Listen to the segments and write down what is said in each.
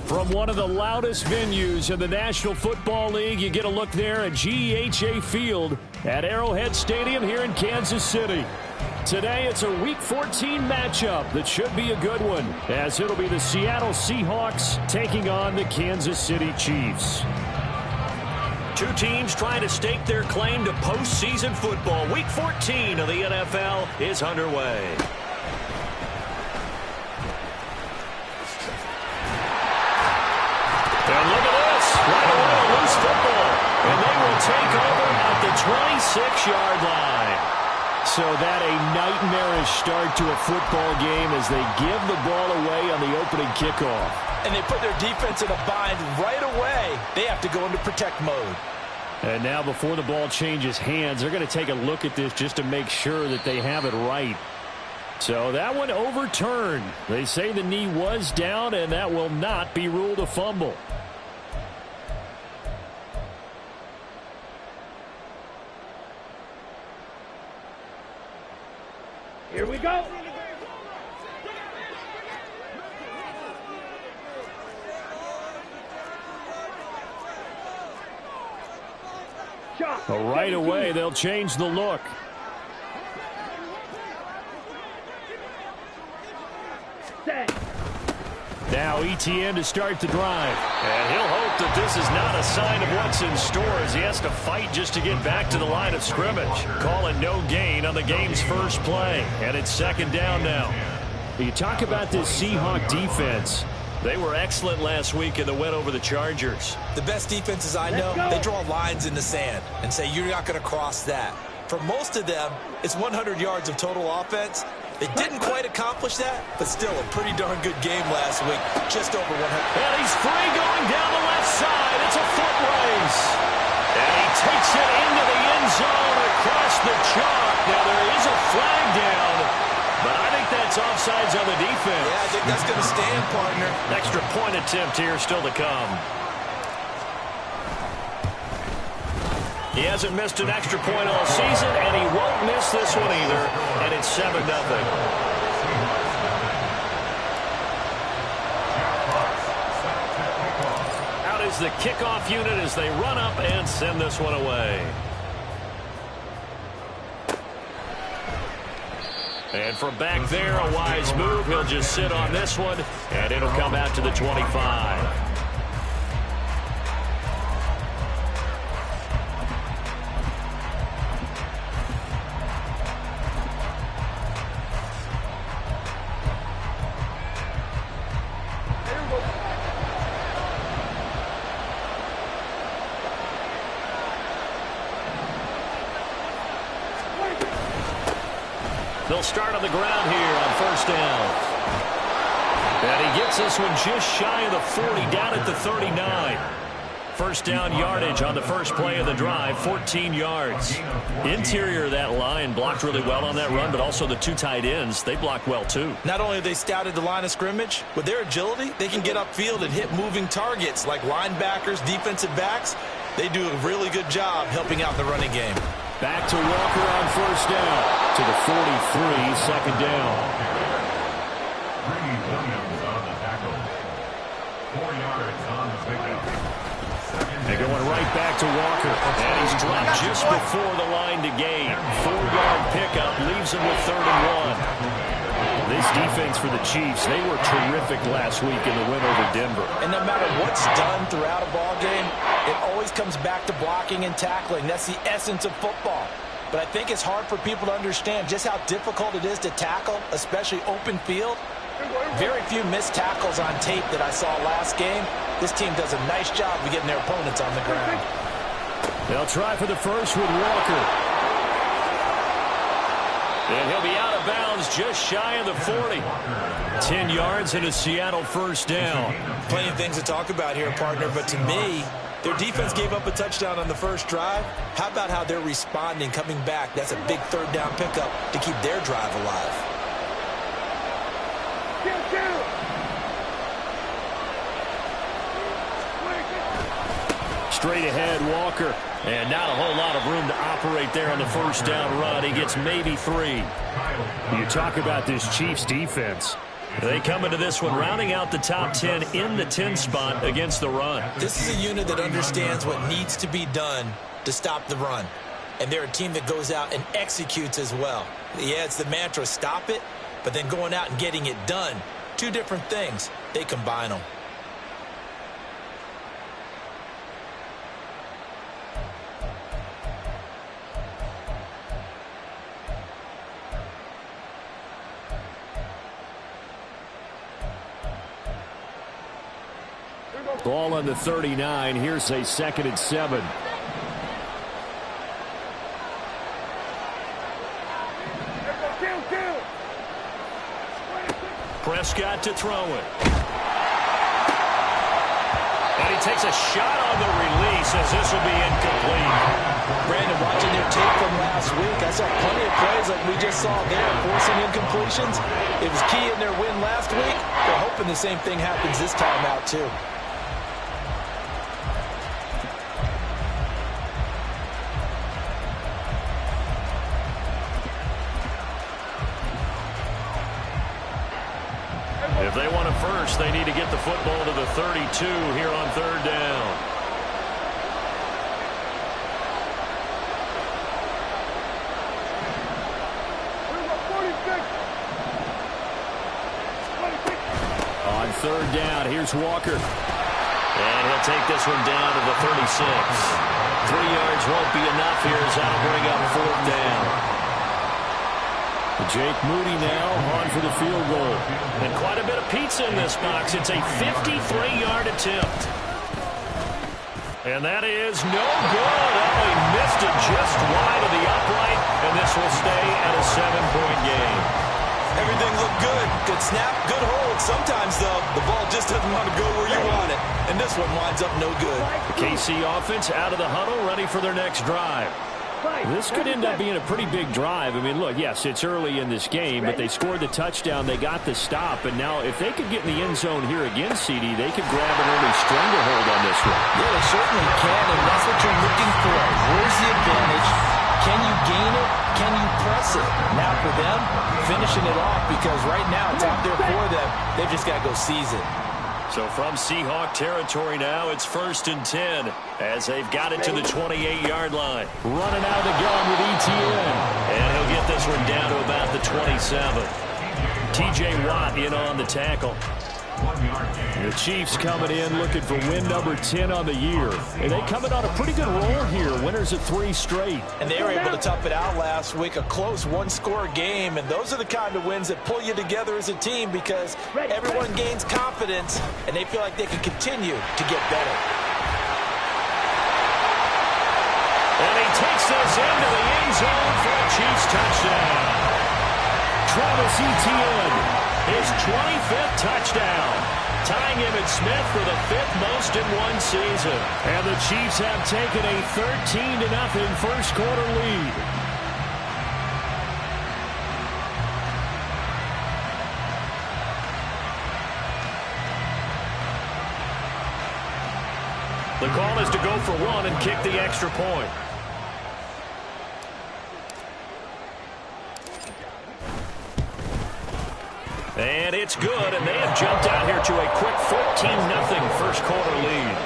From one of the loudest venues in the National Football League, you get a look there at GEHA Field at Arrowhead Stadium here in Kansas City. Today, it's a Week 14 matchup that should be a good one, as it'll be the Seattle Seahawks taking on the Kansas City Chiefs. Two teams trying to stake their claim to postseason football. Week 14 of the NFL is underway. And look at this. Right away, a loose football. And they will take over at the 26-yard line. So that a nightmarish start to a football game as they give the ball away on the opening kickoff. And they put their defense in a bind right away. They have to go into protect mode. And now before the ball changes hands, they're going to take a look at this just to make sure that they have it right. So that one overturned. They say the knee was down, and that will not be ruled a fumble. Here we go. Well, right away, they'll change the look. Now ETN to start the drive. And he'll hope that this is not a sign of what's in store as he has to fight just to get back to the line of scrimmage. Calling no gain on the game's first play. And it's second down now. You talk about this Seahawk defense. They were excellent last week in the win over the Chargers. The best defenses I know, they draw lines in the sand and say you're not going to cross that. For most of them, it's 100 yards of total offense. They didn't quite accomplish that, but still a pretty darn good game last week. Just over 100. And he's free going down the left side. It's a foot race. And he takes it into the end zone across the chalk. Now there is a flag down, but I think that's offsides on the defense. Yeah, I think that's going to stand, partner. Extra point attempt here still to come. He hasn't missed an extra point all season, and he won't miss this one either. And it's 7-0. Out is the kickoff unit as they run up and send this one away. And from back there, a wise move. He'll just sit on this one, and it'll come out to the 25. They'll start on the ground here on first down. And he gets this one just shy of the 40, down at the 39. First down yardage on the first play of the drive, 14 yards. Interior of that line blocked really well on that run, but also the two tight ends, they blocked well too. Not only have they scouted the line of scrimmage, with their agility, they can get upfield and hit moving targets like linebackers, defensive backs. They do a really good job helping out the running game. Back to Walker on first down. To the 43, second down. They're going right back to Walker. And he's dropped just before the line to gain. 4-yard pickup leaves him with 3rd and 1. This defense for the Chiefs, they were terrific last week in the win over Denver. And no matter what's done throughout a ball game, it always comes back to blocking and tackling. That's the essence of football. But I think it's hard for people to understand just how difficult it is to tackle, especially open field. Very few missed tackles on tape that I saw last game. This team does a nice job of getting their opponents on the ground. They'll try for the first with Walker. And he'll be out of bounds just shy of the 40. 10 yards and a Seattle first down. Plenty of things to talk about here, partner, but to me, their defense gave up a touchdown on the first drive. How about how they're responding, coming back? That's a big 3rd down pickup to keep their drive alive. Straight ahead, Walker. And not a whole lot of room to operate there on the first down run. He gets maybe 3. You talk about this Chiefs defense. They come into this one rounding out the top 10 in the 10 spot against the run. This is a unit that understands what needs to be done to stop the run. And they're a team that goes out and executes as well. Yeah, it's the mantra, stop it, but then going out and getting it done. Two different things. They combine them. Ball on the 39. Here's a 2nd and 7. Prescott to throw it. And he takes a shot on the release as this will be incomplete. Brandon, watching their tape from last week, I saw plenty of plays like we just saw there, forcing incompletions. It was key in their win last week. They're hoping the same thing happens this time out, too. If they want a first, they need to get the football to the 32 here on 3rd down. On 3rd down, here's Walker. And he'll take this one down to the 36. 3 yards won't be enough here as that'll bring up 4th down. Jake Moody now on for the field goal. And quite a bit of pizza in this box. It's a 53-yard attempt. And that is no good. Oh, he missed it just wide of the upright, and this will stay at a 7-point game. Everything looked good. Good snap, good hold. Sometimes, though, the ball just doesn't want to go where you want it. And this one winds up no good. KC offense out of the huddle, ready for their next drive. This could end up being a pretty big drive. I mean, look, yes, it's early in this game, but they scored the touchdown. They got the stop. And now if they could get in the end zone here again, CD, they could grab an early stranglehold on this one. Yeah, they certainly can, and that's what you're looking for. Where's the advantage? Can you gain it? Can you press it? Now for them, finishing it off, because right now it's out there for them. They've just got to go seize it. So from Seahawk territory now, it's 1st and 10 as they've got it to the 28-yard line. Running out of the gun with ETN. And he'll get this one down to about the 27. TJ Watt in on the tackle. The Chiefs coming in looking for win number 10 on the year. And they coming on a pretty good roll here. Winners of 3 straight. And they were able to tough it out last week. A close one-score game. And those are the kind of wins that pull you together as a team because everyone gains confidence and they feel like they can continue to get better. And he takes this into the end zone for a Chiefs touchdown. Travis Etienne. His 25th touchdown, tying Emmitt Smith for the 5th most in one season. And the Chiefs have taken a 13-0 first quarter lead. The call is to go for 1 and kick the extra point. And it's good, and they have jumped out here to a quick 14-0 first quarter lead.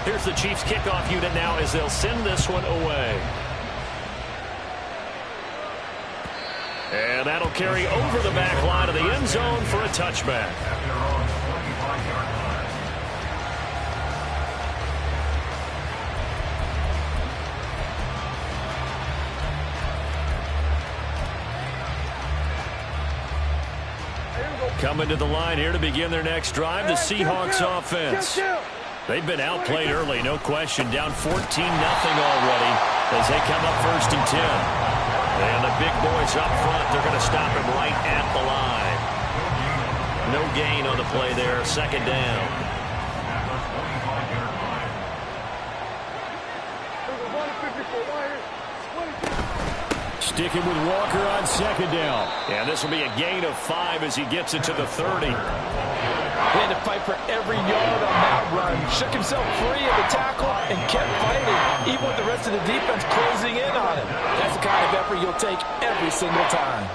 Here's the Chiefs kickoff unit now as they'll send this one away. And that'll carry over the back line of the end zone for a touchback. Coming to the line here to begin their next drive, the Seahawks offense. They've been outplayed early, no question. Down 14-0 already as they come up 1st and 10. And the big boys up front, they're going to stop him right at the line. No gain on the play there, 2nd down. Sticking with Walker on second down. And this will be a gain of 5 as he gets it to the 30. He had to fight for every yard on that run. Shook himself free of the tackle and kept fighting, even with the rest of the defense closing in on him. That's the kind of effort you'll take every single time.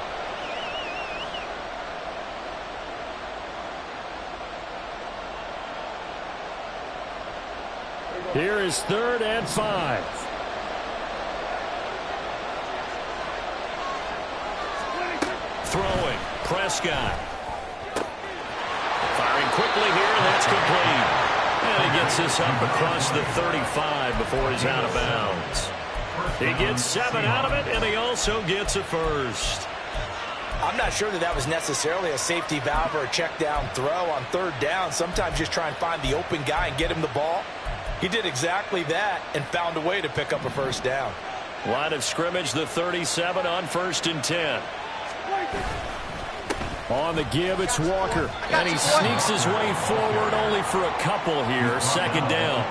Here is 3rd and 5. Throwing. Prescott. Firing quickly here, and that's complete. And he gets this up across the 35 before he's out of bounds. He gets 7 out of it, and he also gets a first. I'm not sure that was necessarily a safety valve or a check down throw on 3rd down. Sometimes just try and find the open guy and get him the ball. He did exactly that and found a way to pick up a first down. Line of scrimmage, the 37 on 1st and 10. On the give, it's Walker. And he sneaks his way forward only for a couple here. 2nd down.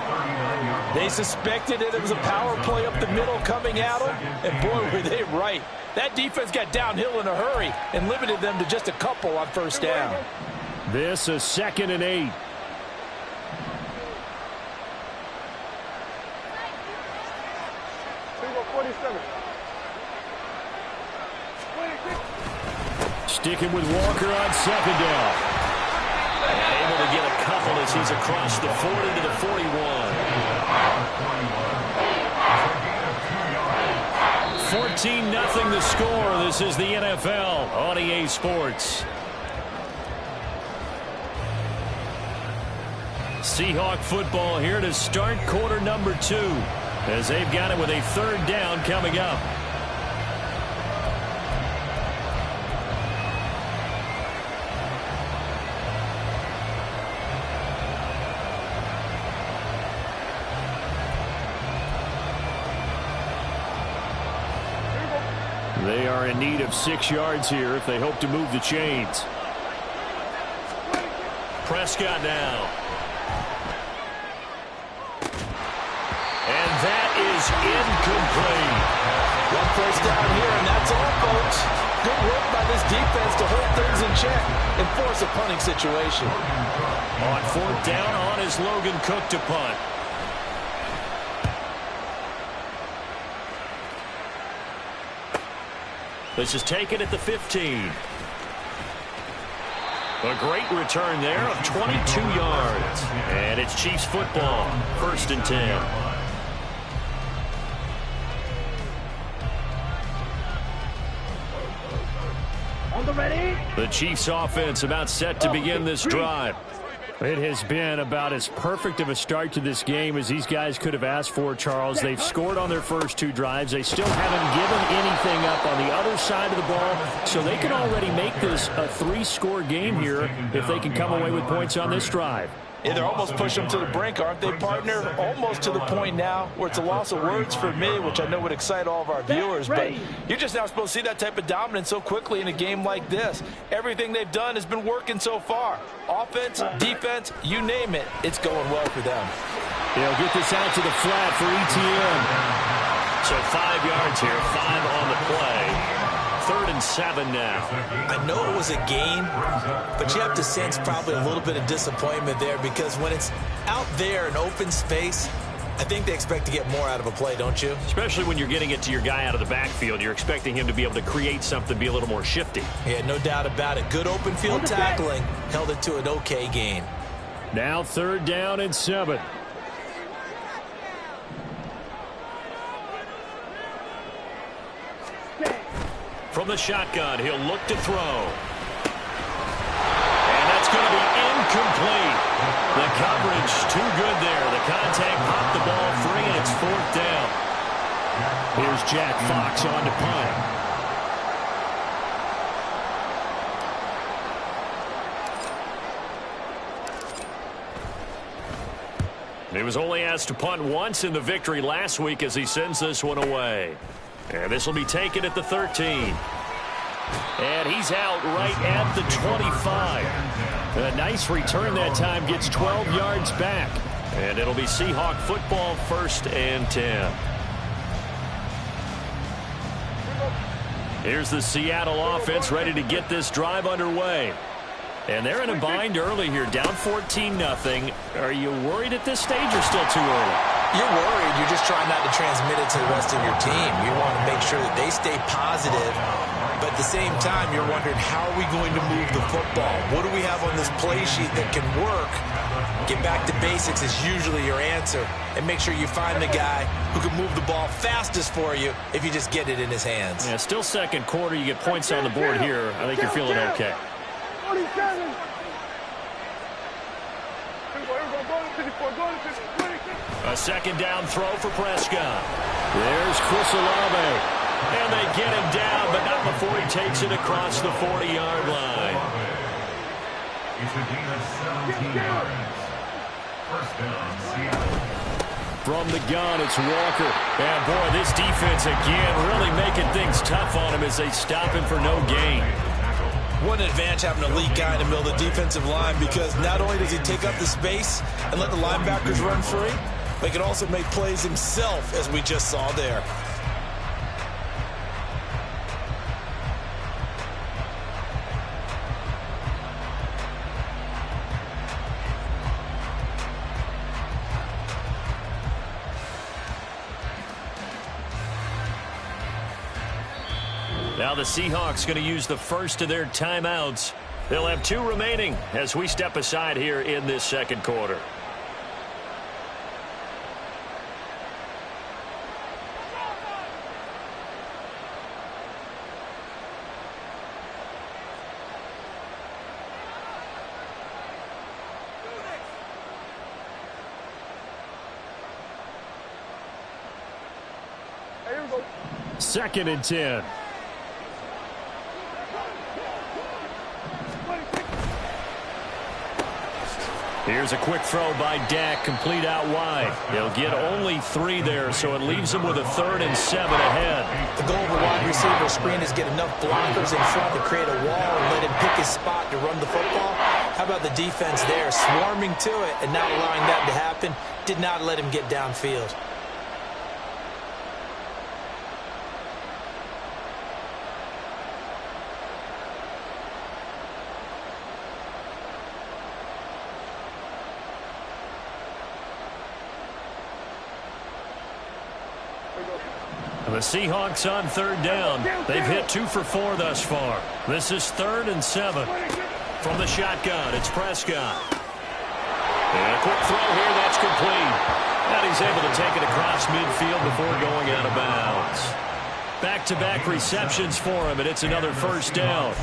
They suspected it was a power play up the middle coming at them, and boy, were they right. That defense got downhill in a hurry and limited them to just a couple on 1st down. This is 2nd and 8. Sticking with Walker on 2nd down. Able to get a couple as he's across the 40 to the 41. 14-0 the score. This is the NFL on EA Sports. Seahawk football here to start quarter number 2 as they've got it with a 3rd down coming up. They are in need of 6 yards here if they hope to move the chains. Prescott now. And that is incomplete. 1 first down here, and that's all, folks. Good work by this defense to hold things in check and force a punting situation. On 4th down, on is Logan Cook to punt. This is taken at the 15. A great return there of 22 yards. And it's Chiefs football, 1st and 10. The Chiefs offense about set to begin this drive. It has been about as perfect of a start to this game as these guys could have asked for, Charles. They've scored on their first 2 drives. They still haven't given anything up on the other side of the ball, so they can already make this a 3-score game here if they can come away with points on this drive. Yeah, they're almost pushing them to the brink, aren't they, partner? Almost to the point now where it's a loss of words for me, which I know would excite all of our viewers. But you're just now supposed to see that type of dominance so quickly in a game like this. Everything they've done has been working so far. Offense, defense, you name it, it's going well for them. They'll get this out to the flat for ETN. So 5 yards here, 5 on the play. 3rd and 7 now. I know it was a gain, but you have to sense probably a little bit of disappointment there because when it's out there in open space, I think they expect to get more out of a play, don't you? Especially when you're getting it to your guy out of the backfield. You're expecting him to be able to create something, be a little more shifty. Yeah, no doubt about it. Good open field tackling. Held it to an okay gain. Now 3rd down and 7. From the shotgun, he'll look to throw. And that's going to be incomplete. The coverage too good there. The contact popped the ball free, and it's 4th down. Here's Jack Fox on to punt. He was only asked to punt once in the victory last week as he sends this one away. And this will be taken at the 13. And he's out right at the 25. A nice return that time, gets 12 yards back. And it'll be Seahawk football, 1st and 10. Here's the Seattle offense ready to get this drive underway. And they're in a bind early here, down 14-0. Are you worried at this stage or still too early? You're worried. You're just trying not to transmit it to the rest of your team. You want to make sure that they stay positive. But at the same time, you're wondering, how are we going to move the football? What do we have on this play sheet that can work? Get back to basics is usually your answer. And make sure you find the guy who can move the ball fastest for you if you just get it in his hands. Yeah, still second quarter. You get points on the board here. I think you're feeling okay. A second down throw for Prescott. There's Chris Olave. And they get him down, but not before he takes it across the 40-yard line. It's a gain of 17 yards. First down, Seattle. From the gun, it's Walker. And, boy, this defense again really making things tough on him as they stop him for no gain. What an advantage having an elite guy in the middle of the defensive line, because not only does he take up the space and let the linebackers run free, but he can also make plays himself, as we just saw there. Now the Seahawks going to use the first of their timeouts. They'll have 2 remaining as we step aside here in this second quarter. Second and 10. Here's a quick throw by Dak, complete out wide. They'll get only 3 there, so it leaves them with a 3rd and 7 ahead. The goal of a wide receiver screen is get enough blockers in front to create a wall and let him pick his spot to run the football. How about the defense there, swarming to it and not allowing that to happen? Did not let him get downfield. The Seahawks on 3rd down. They've hit 2 for 4 thus far. This is 3rd and 7. From the shotgun, it's Prescott. And a quick throw here, that's complete. And he's able to take it across midfield before going out of bounds. Back-to-back receptions for him, and it's another first down.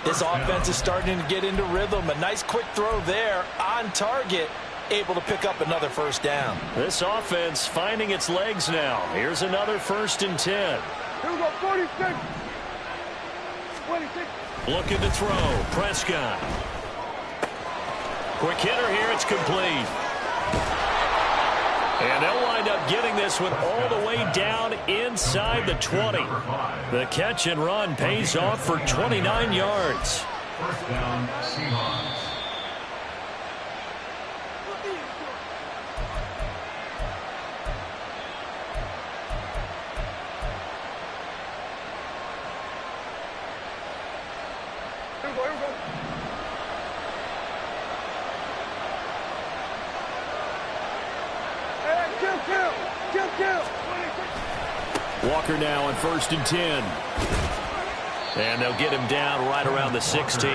This offense is starting to get into rhythm. A nice quick throw there on target. Able to pick up another first down. This offense finding its legs now. Here's another 1st and 10. Here we go, 46. 26. Looking to throw. Prescott. Quick hitter here. It's complete. And they'll wind up getting this one all the way down inside the 20. The catch and run pays off for 29 yards. First down, Seahawks. Walker now on 1st and 10. And they'll get him down right around the 16.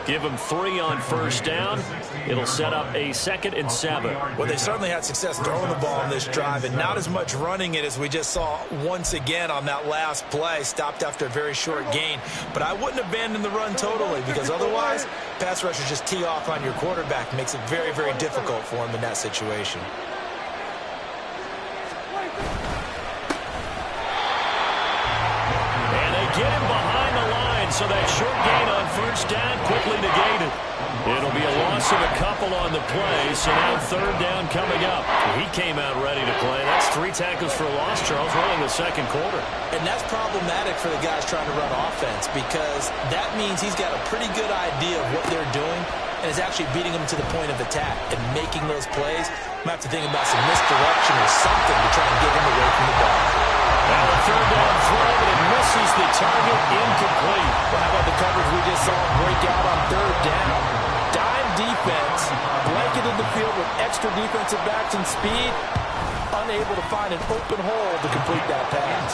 Give him 3 on 1st down. It'll set up a 2nd and 7. Well, they certainly had success throwing the ball on this drive, and not as much running it as we just saw once again on that last play. Stopped after a very short gain. But I wouldn't abandon the run totally, because otherwise, pass rushers just tee off on your quarterback. Makes it very, very difficult for him in that situation. Get him behind the line, so that short gain on 1st down quickly negated. It'll be a loss of a couple on the play, so now 3rd down coming up. He came out ready to play. That's 3 tackles for a loss, Charles, really in the second quarter. And that's problematic for the guys trying to run offense, because that means he's got a pretty good idea of what they're doing and is actually beating them to the point of attack and making those plays. Might have to think about some misdirection or something to try and get him away from the ball. Now a 3rd down throw, but it misses misses the target, incomplete. Well, how about the coverage we just saw break out on third down? Dime defense, blanketed the field with extra defensive backs and speed, unable to find an open hole to complete that pass.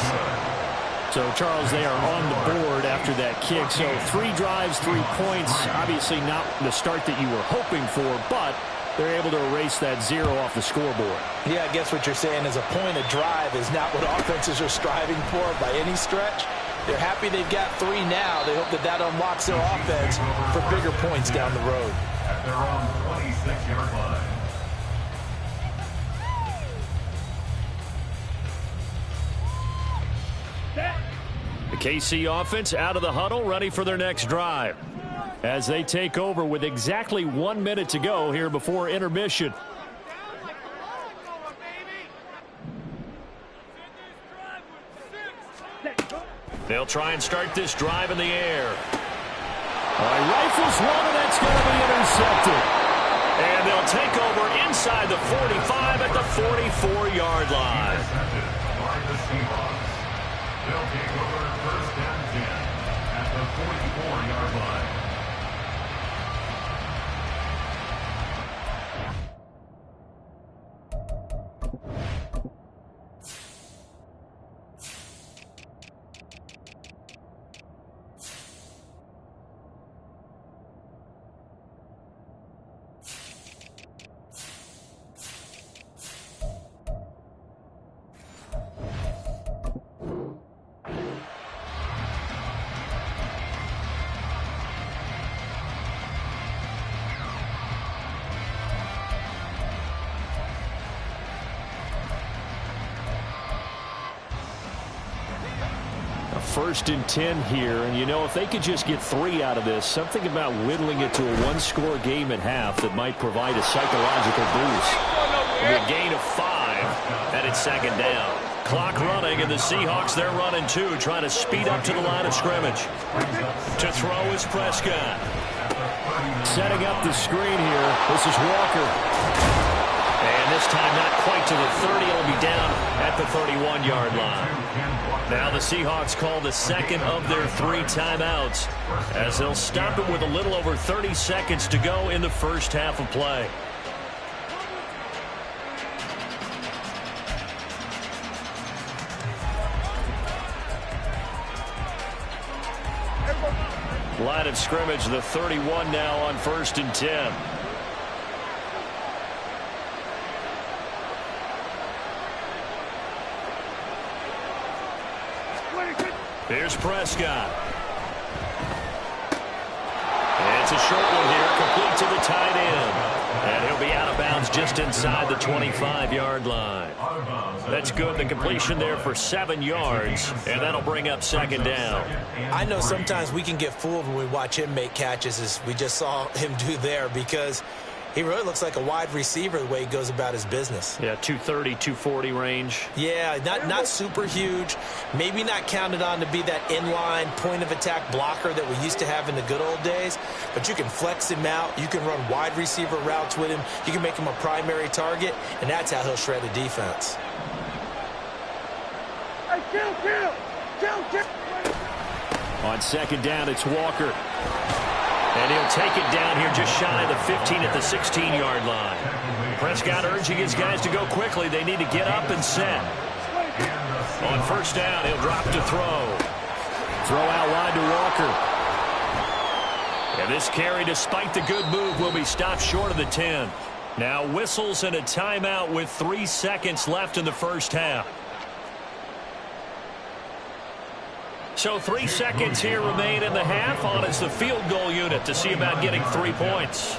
So, Charles, they are on the board after that kick. So 3 drives, 3 points. Obviously not the start that you were hoping for, but they're able to erase that 0 off the scoreboard. Yeah, I guess what you're saying is a point of drive is not what offenses are striving for by any stretch. They're happy they've got 3 now. They hope that that unlocks their offense for bigger points down the road. At their own 26-yard line. The KC offense out of the huddle, ready for their next drive, as they take over with exactly 1 minute to go here before intermission. They'll try and start this drive in the air. Rifles one, and that's going to be intercepted. And they'll take over inside the 45 at the 44-yard line. Intercepted by the Seahawks. They'll take over first and 10 at the 44-yard line. First and 10 here, and you know, if they could just get 3 out of this, something about whittling it to a 1-score game at half that might provide a psychological boost. A gain of 5, and it's second down. Clock running, and the Seahawks, they're running too, trying to speed up to the line of scrimmage. To throw is Prescott. Setting up the screen here. This is Walker. And this time not quite to the 30. It'll be down at the 31-yard line. Now the Seahawks call the second of their 3 timeouts, as they'll stop it with a little over 30 seconds to go in the first half of play. Line of scrimmage, the 31 now on first and 10. Here's Prescott. And it's a short one here, complete to the tight end. And he'll be out of bounds just inside the 25-yard line. That's good. The completion there for 7 yards, and that'll bring up second down. I know sometimes we can get fooled when we watch him make catches, as we just saw him do there, because he really looks like a wide receiver the way he goes about his business. Yeah, 230, 240 range. Yeah, not super huge. Maybe not counted on to be that inline point-of-attack blocker that we used to have in the good old days. But you can flex him out. You can run wide receiver routes with him. You can make him a primary target, and that's how he'll shred a defense. Hey, kill! On second down, it's Walker. And he'll take it down here just shy of the 15 at the 16-yard line. Prescott urging his guys to go quickly. They need to get up and set. On first down, he'll drop to throw. Throw out wide to Walker. And this carry, despite the good move, will be stopped short of the 10. Now whistles and a timeout with 3 seconds left in the first half. So 3 seconds here remain in the half. On is the field goal unit to see about getting 3 points.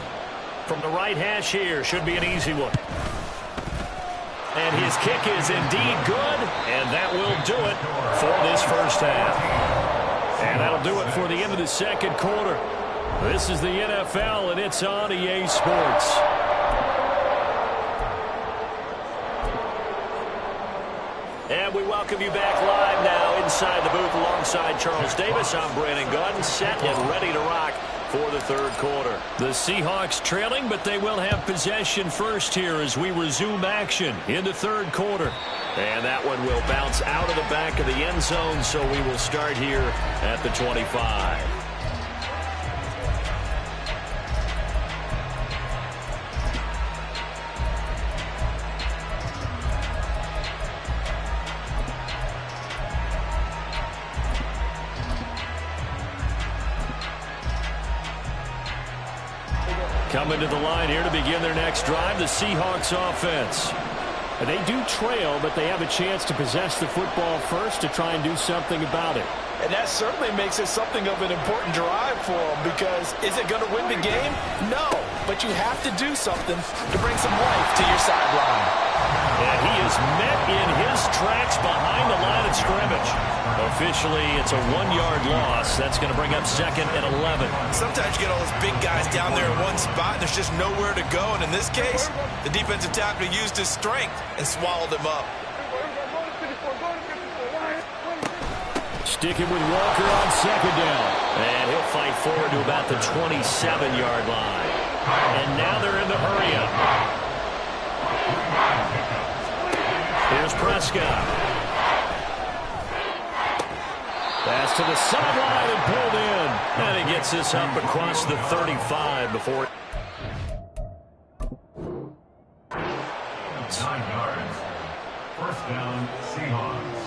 From the right hash here, should be an easy one. And his kick is indeed good, and that will do it for this first half. And that'll do it for the end of the second quarter. This is the NFL, and it's on EA Sports. And we welcome you back live now inside the booth alongside Charles Davis. I'm Brandon Gordon, set and ready to rock for the third quarter. The Seahawks trailing, but they will have possession first here as we resume action in the third quarter. And that one will bounce out of the back of the end zone, so we will start here at the 25. Coming to the line here to begin their next drive, the Seahawks offense. They do trail, but they have a chance to possess the football first to try and do something about it. And that certainly makes it something of an important drive for them, because is it going to win the game? No, but you have to do something to bring some life to your sideline. And he is met in his tracks behind the line of scrimmage. Officially, it's a 1-yard loss. That's going to bring up 2nd and 11. Sometimes you get all those big guys down there in one spot, and there's just nowhere to go. And in this case, the defensive tackle used his strength and swallowed him up. Sticking with Walker on 2nd down. And he'll fight forward to about the 27-yard line. And now they're in the hurry-up. Here's Prescott. Pass to the sideline and pulled in. And he gets this up across the 35 before. 9 yards. First down, Seahawks.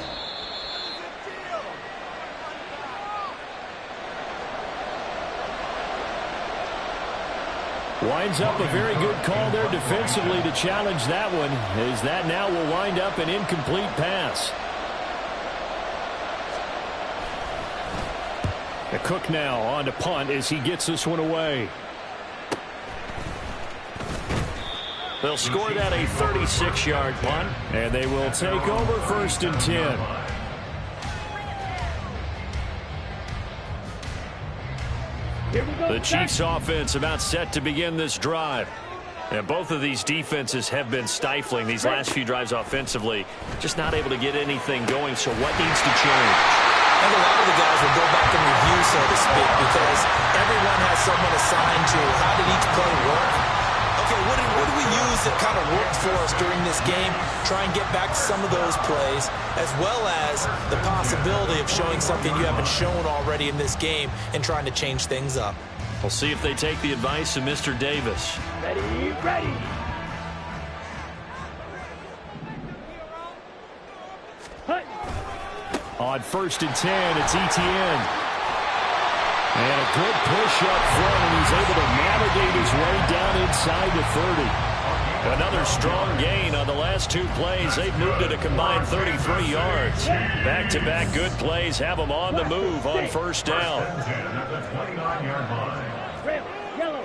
Winds up a very good call there defensively to challenge that one, as that now will wind up an incomplete pass. Cook now on to punt as he gets this one away. They'll score that a 36-yard punt. And they will take over 1st and 10. The Chiefs offense about set to begin this drive. And both of these defenses have been stifling these last few drives offensively. Just not able to get anything going, so what needs to change? I think a lot of the guys will go back and review, so to speak, because everyone has someone assigned to how did each play work. Okay, what do we use that kind of worked for us during this game? Try and get back to some of those plays, as well as the possibility of showing something you haven't shown already in this game and trying to change things up. We'll see if they take the advice of Mr. Davis. Ready, ready. On 1st and 10, it's Etienne. And a good push up front, and he's able to navigate his way down inside the 30. Another strong gain on the last 2 plays. They've moved it a combined 33 yards. Back-to-back good plays have them on the move on 1st down. At the 29-yard line. Red, yellow.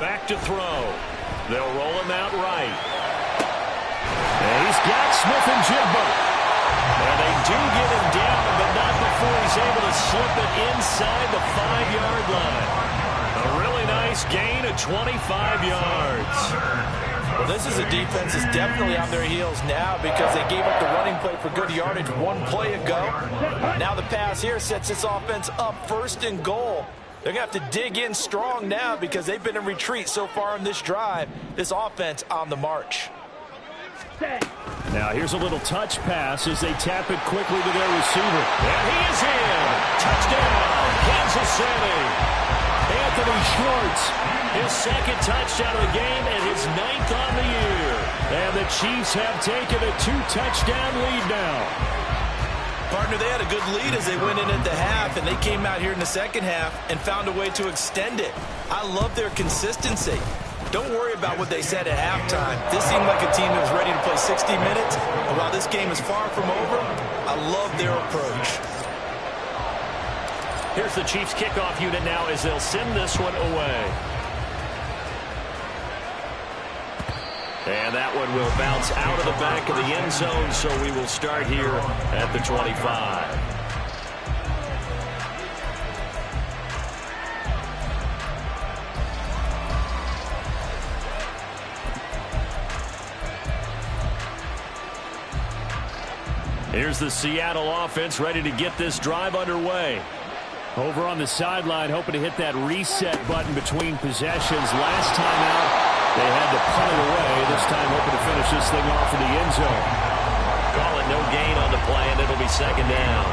Back to throw. They'll roll him out right. And he's got Smith-Njigba. And they do get him down, but not before he's able to slip it inside the 5-yard line. A really nice gain of 25 yards. Well, this is a defense that's definitely on their heels now, because they gave up the running play for good yardage 1 play ago. Now the pass here sets this offense up 1st and goal. They're going to have to dig in strong now, because they've been in retreat so far in this drive. This offense on the march. Now here's a little touch pass as they tap it quickly to their receiver. And he is in. Touchdown, Kansas City. Anthony Schwartz. His 2nd touchdown of the game and his 9th on the year. And the Chiefs have taken a 2-touchdown lead now. Partner, they had a good lead as they went in at the half, and they came out here in the 2nd half and found a way to extend it. I love their consistency. Don't worry about what they said at halftime. This seemed like a team that was ready to play 60 minutes. And while this game is far from over, I love their approach. Here's the Chiefs kickoff unit now as they'll send this one away. And that one will bounce out of the back of the end zone, so we will start here at the 25. Here's the Seattle offense ready to get this drive underway. Over on the sideline, hoping to hit that reset button between possessions. Last time out, they had to punt it away. This time hoping to finish this thing off in the end zone. Call it no gain on the play, and it'll be second down.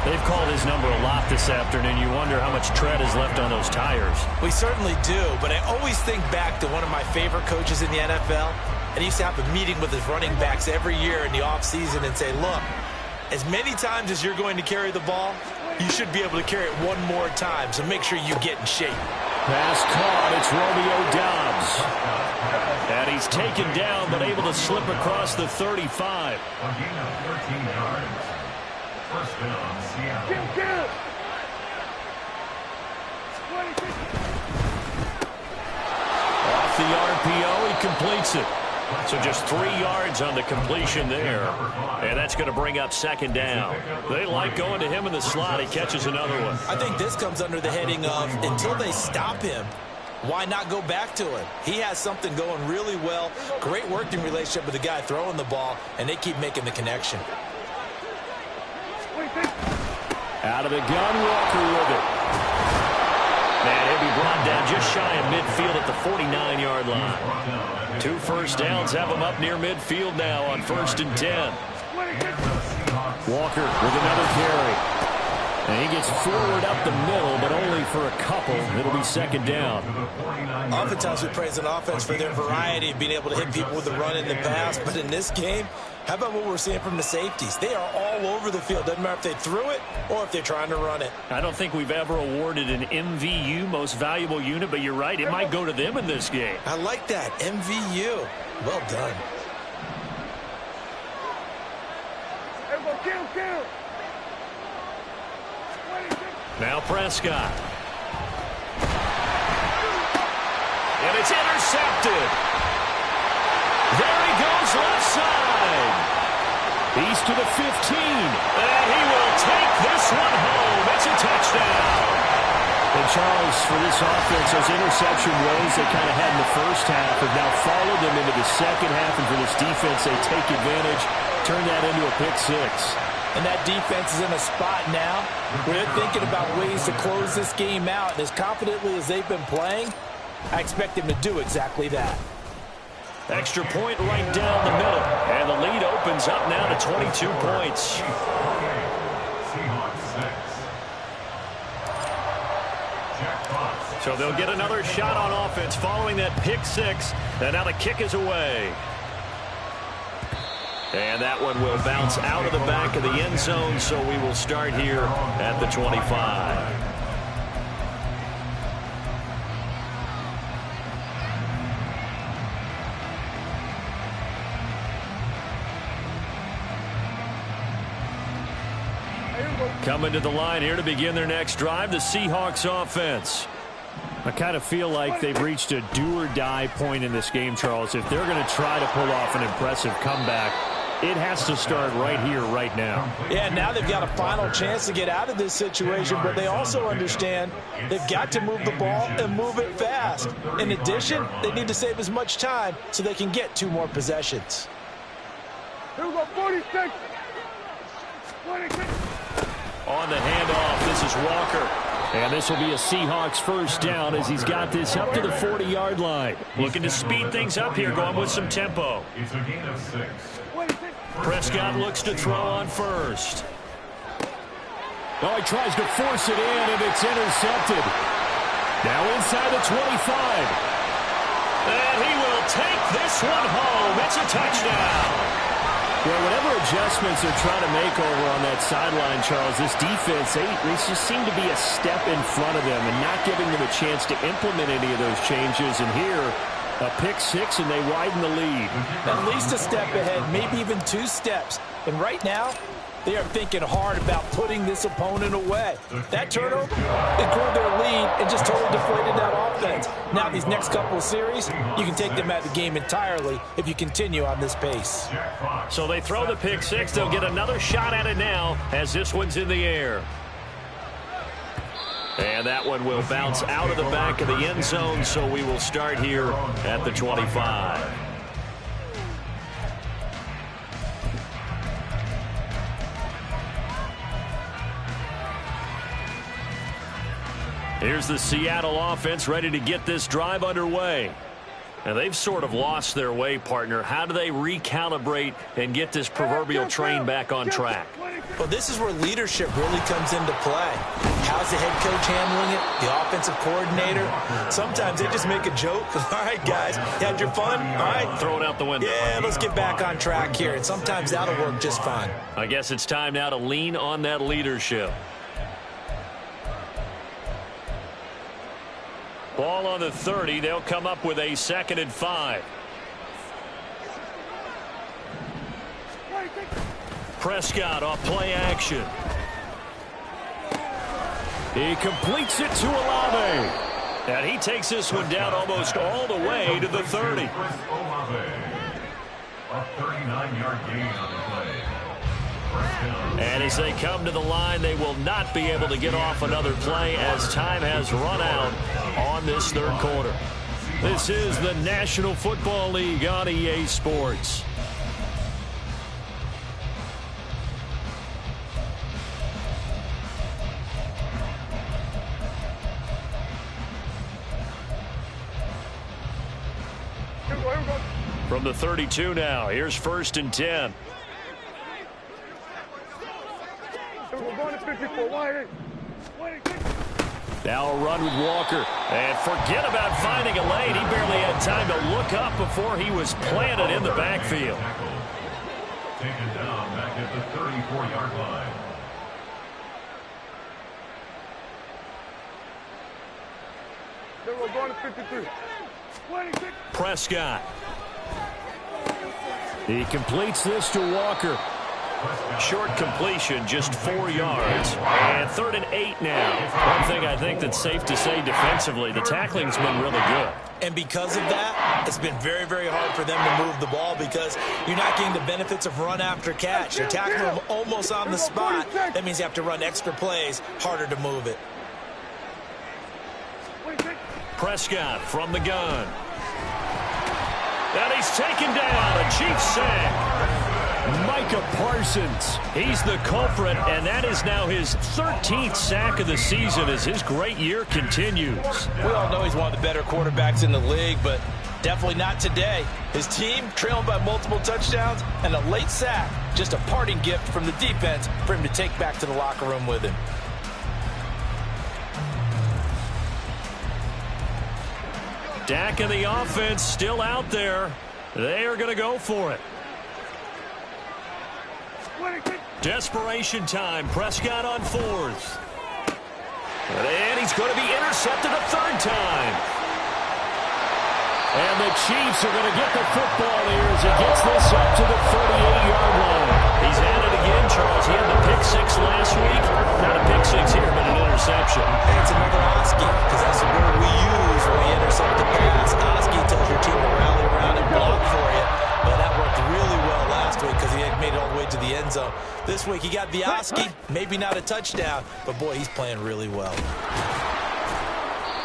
They've called his number a lot this afternoon. You wonder how much tread is left on those tires. We certainly do, but I always think back to one of my favorite coaches in the NFL. And he used to have a meeting with his running backs every year in the offseason and say, look, as many times as you're going to carry the ball, you should be able to carry it one more time, so make sure you get in shape. Pass caught. It's Romeo Doubs. And he's taken down, but able to slip across the 35. A gain of 13 yards. First down, Seattle. Kill. Off the RPO, he completes it. So just 3 yards on the completion there. And that's going to bring up second down. They like going to him in the slot. He catches another one. I think this comes under the heading of until they stop him, why not go back to him? He has something going really well. Great working relationship with the guy throwing the ball, and they keep making the connection. Out of the gun, Walker with it. And he'll be brought down just shy of midfield at the 49-yard line. 2 first downs have him up near midfield now on 1st and 10. Walker with another carry. And he gets forward up the middle, but only for a couple. It'll be second down. Oftentimes we praise an offense for their variety of being able to hit people with the run in the pass. But in this game, how about what we're seeing from the safeties? They are all over the field. Doesn't matter if they threw it or if they're trying to run it. I don't think we've ever awarded an MVU, most valuable unit, but you're right. It might go to them in this game. I like that. MVU. Well done. Kill. Now Prescott. And it's intercepted. There he goes left side. He's to the 15. And he will take this one home. It's a touchdown. And Charles, for this offense, those interception woes they kind of had in the first half have now followed them into the second half. And for this defense, they take advantage, turn that into a pick six. And that defense is in a spot now where they're thinking about ways to close this game out. And as confidently as they've been playing, I expect them to do exactly that. Extra point right down the middle. And the lead opens up now to 22 points. So they'll get another shot on offense following that pick six. And now the kick is away. And that one will bounce out of the back of the end zone, so we will start here at the 25. Coming to the line here to begin their next drive, the Seahawks offense. I kind of feel like they've reached a do-or-die point in this game, Charles. If they're going to try to pull off an impressive comeback, it has to start right here, right now. Yeah, now they've got a final chance to get out of this situation, but they also understand they've got to move the ball and move it fast. In addition, they need to save as much time so they can get 2 more possessions. Here we go, 46. On the handoff, this is Walker. And this will be a Seahawks first down as he's got this up to the 40-yard line. Looking to speed things up here, going with some tempo. It's a gain of 6. Prescott looks to throw on first. Oh, he tries to force it in, and it's intercepted. Now inside the 25. And he will take this one home. It's a touchdown. Well, whatever adjustments they're trying to make over on that sideline, Charles, this defense, they just seem to be a step in front of them and not giving them a chance to implement any of those changes. And here, a pick six, and they widen the lead. At least a step ahead, maybe even 2 steps. And right now, they are thinking hard about putting this opponent away. That turnover, it grew their lead and just totally deflated that offense. Now these next couple of series, you can take them out of the game entirely if you continue on this pace. So they throw the pick six. They'll get another shot at it now as this one's in the air. And that one will bounce out of the back of the end zone, so we will start here at the 25. Here's the Seattle offense ready to get this drive underway. Now, they've sort of lost their way, partner. How do they recalibrate and get this proverbial train back on track? Well, this is where leadership really comes into play. How's the head coach handling it? The offensive coordinator? Sometimes they just make a joke. All right, guys, you had your fun? All right. Throw it out the window. Yeah, let's get back on track here. And sometimes that'll work just fine. I guess it's time now to lean on that leadership. Ball on the 30. They'll come up with a 2nd and 5. Prescott off play action. He completes it to Olave. And he takes this one down almost all the way to the 30. A 39-yard gain on the play. And as they come to the line, they will not be able to get off another play as time has run out on this 3rd quarter. This is the National Football League on EA Sports. From the 32 now, here's 1st and 10. Now a run with Walker. And forget about finding a lane. He barely had time to look up before he was planted in the backfield. Taken down back at the 34-yard line. We're going to 53. Prescott. He completes this to Walker. Short completion, just 4 yards. And 3rd and 8 now. One thing I think that's safe to say defensively, the tackling's been really good. And because of that, it's been very, very hard for them to move the ball because you're not getting the benefits of run after catch. You're tackling them almost on the spot. That means you have to run extra plays, harder to move it. Prescott from the gun. And he's taken down. A Chiefs sack. Micah Parsons, he's the culprit, and that is now his 13th sack of the season as his great year continues. We all know he's one of the better quarterbacks in the league, but definitely not today. His team trailing by multiple touchdowns and a late sack. Just a parting gift from the defense for him to take back to the locker room with him. Dak and the offense still out there. They are going to go for it. Desperation time. Prescott on 4th. And he's going to be intercepted a 3rd time. And the Chiefs are going to get the football here as he gets this up to the 38-yard line. He's at it again, Charles. He had the pick 6 last week. Not a pick 6 here, but an interception. And it's another Oski, because that's the word we use when we intercept the pass. Oski tells your team to rally around and block for you. Well, that worked really well last week because he had made it all the way to the end zone. This week he got the Oski, maybe not a touchdown, but boy, he's playing really well.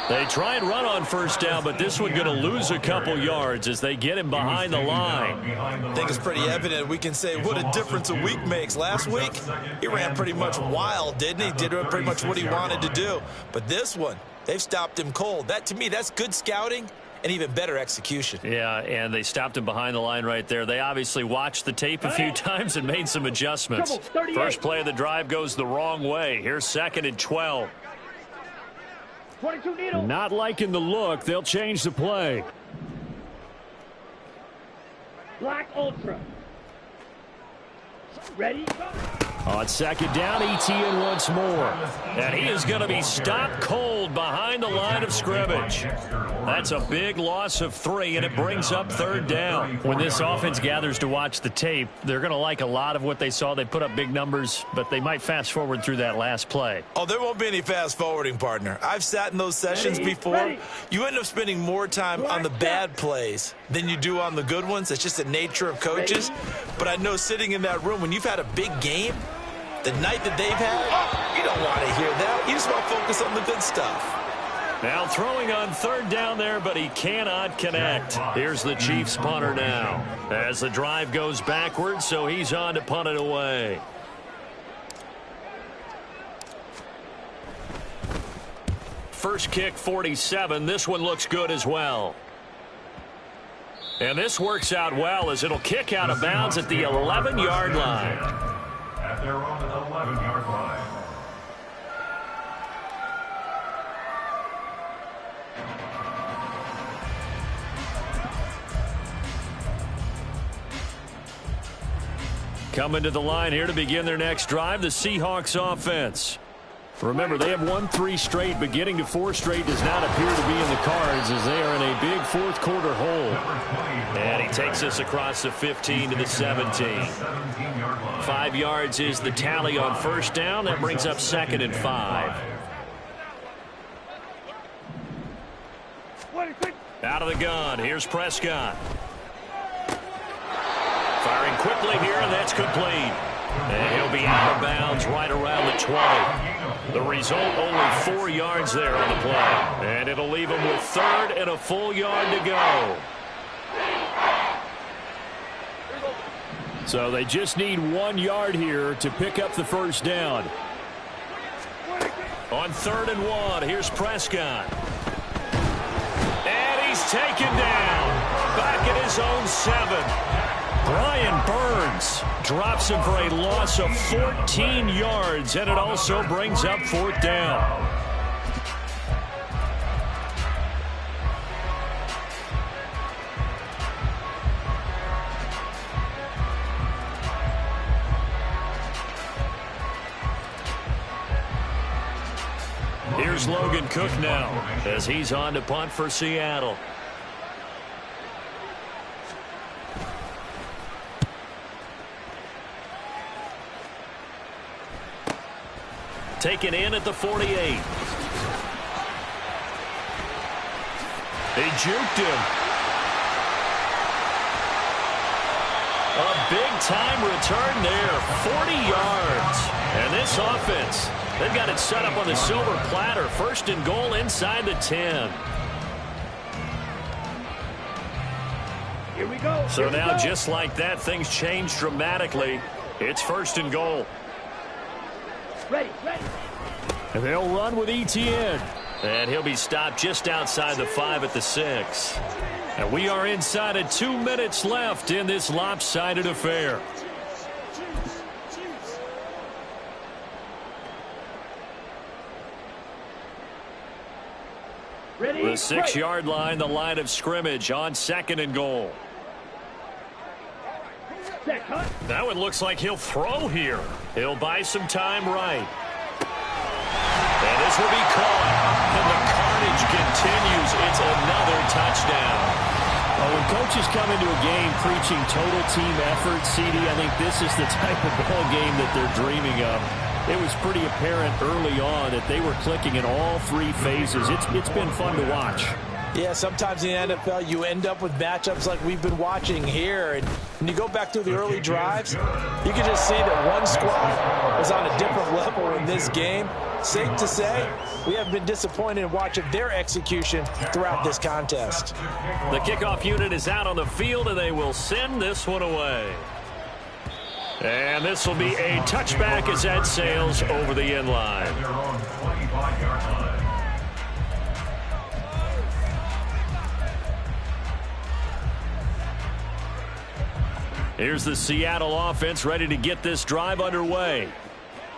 They try and run on 1st down, but this one going to lose a couple yards as they get him behind the line. I think it's pretty evident. We can say what a difference a week makes. Last week, he ran pretty much wild, didn't he? Did pretty much what he wanted to do. But this one, they've stopped him cold. That, to me, that's good scouting and even better execution. Yeah, and they stopped him behind the line right there. They obviously watched the tape a few times and made some adjustments. First play of the drive goes the wrong way. Here's 2nd and 12. Not liking the look. They'll change the play. Black Ultra. Ready? On 2nd down, ETN once more. And he is going to be stopped cold behind the line of scrimmage. That's a big loss of 3, and it brings up 3rd down. When this offense gathers to watch the tape, they're going to like a lot of what they saw. They put up big numbers, but they might fast forward through that last play. Oh, there won't be any fast forwarding, partner. I've sat in those sessions before. You end up spending more time on the bad plays than you do on the good ones. It's just the nature of coaches. But I know sitting in that room, when you've had a big game, the night that they've had, you don't want to hear that. You just want to focus on the good stuff. Now throwing on 3rd down there, but he cannot connect. Here's the Chiefs punter now as the drive goes backwards, so he's on to punt it away. first kick 47. This one looks good as well. And this works out well as it'll kick out of bounds at the 11-yard line. At their own 11-yard line. Coming to the line here to begin their next drive, the Seahawks offense. Remember, they have won 3 straight, but getting to 4 straight does not appear to be in the cards as they are in a big fourth quarter hole. And he takes us across the 15 to the 17. 5 yards is the tally on first down. That brings up 2nd and 5. Out of the gun, here's Prescott. Firing quickly here, and that's complete. And he'll be out of bounds right around the 20. The result, only 4 yards there on the play. And it'll leave him with 3rd and a full yard to go. So they just need 1 yard here to pick up the first down. On 3rd and 1, here's Prescott. And he's taken down. Back at his own 7. Brian Burns drops him for a loss of 14 yards, and it also brings up 4th down. Here's Logan Cook now as he's on to punt for Seattle. Taken in at the 48. They juked him. A big-time return there, 40 yards. And this offense, they've got it set up on the silver platter. 1st and goal inside the 10. Here we go. So now, just like that, things change dramatically. It's 1st and goal. Ready. And they'll run with ETN. And he'll be stopped just outside the 5 at the 6. And we are inside of 2 minutes left in this lopsided affair. Ready. The 6-yard line, the line of scrimmage on 2nd and goal. That one looks like he'll throw here. He'll buy some time right. And this will be caught. And the carnage continues. It's another touchdown. Well, when coaches come into a game preaching total team effort, CD, I think this is the type of ball game that they're dreaming of. It was pretty apparent early on that they were clicking in all 3 phases. It's been fun to watch. Yeah, sometimes in the NFL you end up with matchups like we've been watching here. And when you go back through the early drives, you can just see that one squad was on a different level in this game. Safe to say, we have been disappointed in watching their execution throughout this contest. The kickoff unit is out on the field, and they will send this one away. And this will be a touchback as that sails over the end line. Here's the Seattle offense ready to get this drive underway.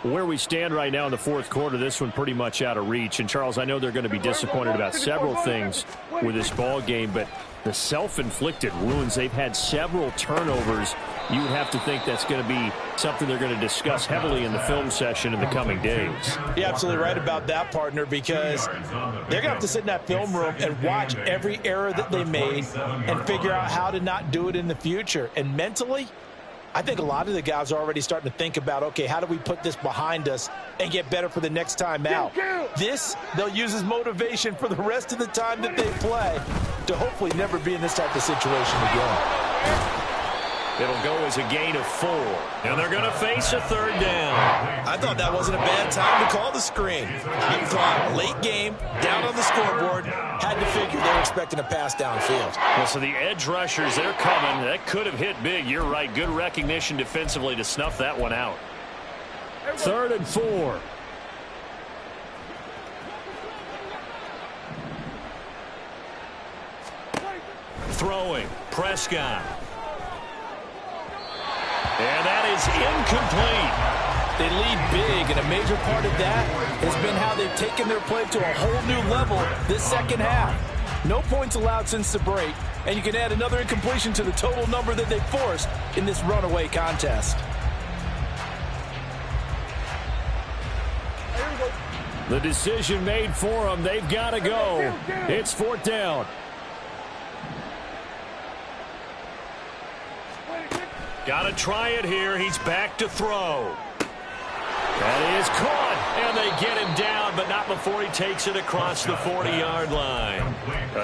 Where we stand right now in the fourth quarter, this one pretty much out of reach. And, Charles, I know they're going to be disappointed about several things with this ball game, but the self-inflicted wounds, they've had several turnovers. You would have to think that's going to be something they're going to discuss heavily in the film session in the coming days. You're absolutely right about that, partner, because they're going to have to sit in that film room and watch every error that they made and figure out how to not do it in the future. And mentally, I think a lot of the guys are already starting to think about, okay, how do we put this behind us and get better for the next time out? This, they'll use as motivation for the rest of the time that they play to hopefully never be in this type of situation again. It'll go as a gain of 4. And they're going to face a third down. I thought that wasn't a bad time to call the screen. I thought late game, down on the scoreboard, had to figure they were expecting a pass downfield. Well, so the edge rushers, they're coming. That could have hit big. You're right. Good recognition defensively to snuff that one out. 3rd and 4. throwing. Prescott. And that is incomplete. They lead big, and a major part of that has been how they've taken their play to a whole new level this second half. No points allowed since the break, and you can add another incompletion to the total number that they forced in this runaway contest. The decision made for them. They've got to go. It's 4th down. Got to try it here. He's back to throw. That is caught, and they get him down, but not before he takes it across the 40-yard line.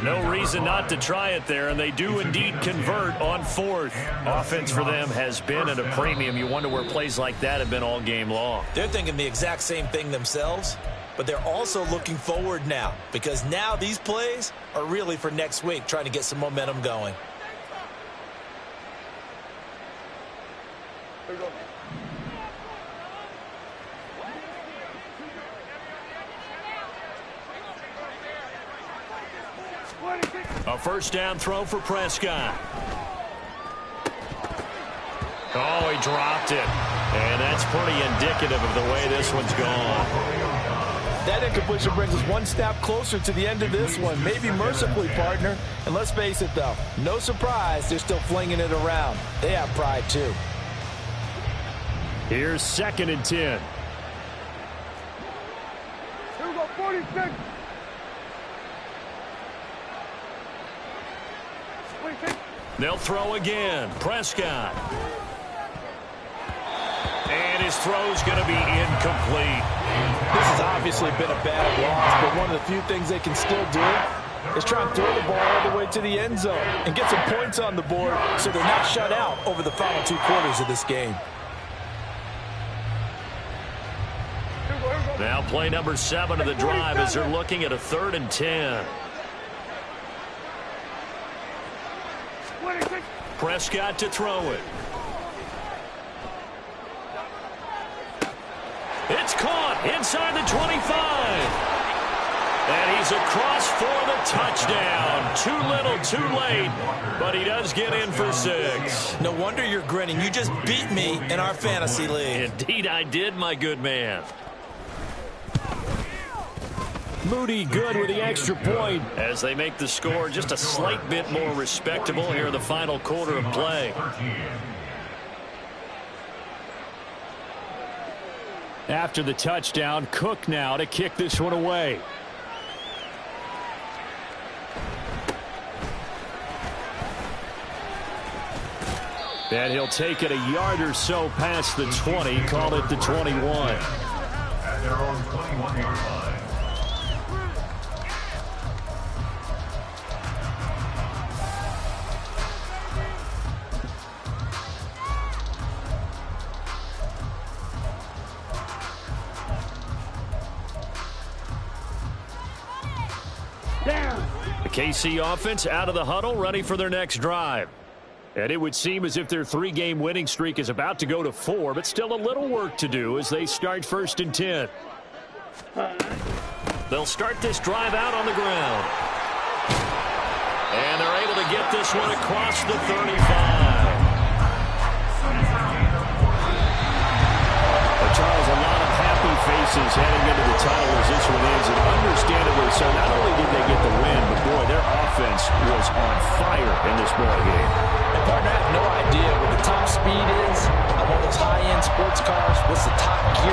No reason not to try it there, and they do indeed convert on 4th. Offense for them has been at a premium. You wonder where plays like that have been all game long. They're thinking the exact same thing themselves, but they're also looking forward now, because now these plays are really for next week, trying to get some momentum going. A first down throw for Prescott. Oh, he dropped it. And that's pretty indicative of the way this one's gone. That incompletion brings us one step closer to the end of this one. Maybe mercifully, partner. And let's face it, though. No surprise, they're still flinging it around. They have pride, too. Here's 2nd and 10. Here we go, 46. They'll throw again. Prescott. And his throw's going to be incomplete. This has obviously been a bad loss, but one of the few things they can still do is try and throw the ball all the way to the end zone and get some points on the board so they're not shut out over the final 2 quarters of this game. Now play number 7 of the drive as they're looking at a 3rd and 10. Prescott to throw it. It's caught inside the 25. And he's across for the touchdown. Too little, too late. But he does get in for 6. No wonder you're grinning. You just beat me in our fantasy league. Indeed I did, my good man. Moody good with the extra point. As they make the score just a slight bit more respectable here in the final quarter of play. After the touchdown, Cook now to kick this one away. And he'll take it a yard or so past the 20, call it the 21. At their own 21-yard line. The KC offense out of the huddle, ready for their next drive. And it would seem as if their 3-game winning streak is about to go to 4, but still a little work to do as they start 1st and 10. They'll start this drive out on the ground. And they're able to get this one across the 35. Charles, a lot of happy faces heading into the title as this one ends, and understandably so. Not only did they get the win, but boy, their offense was on fire in this ball game. And partner, I have no idea what the top speed is on one of those high-end sports cars. What's the top gear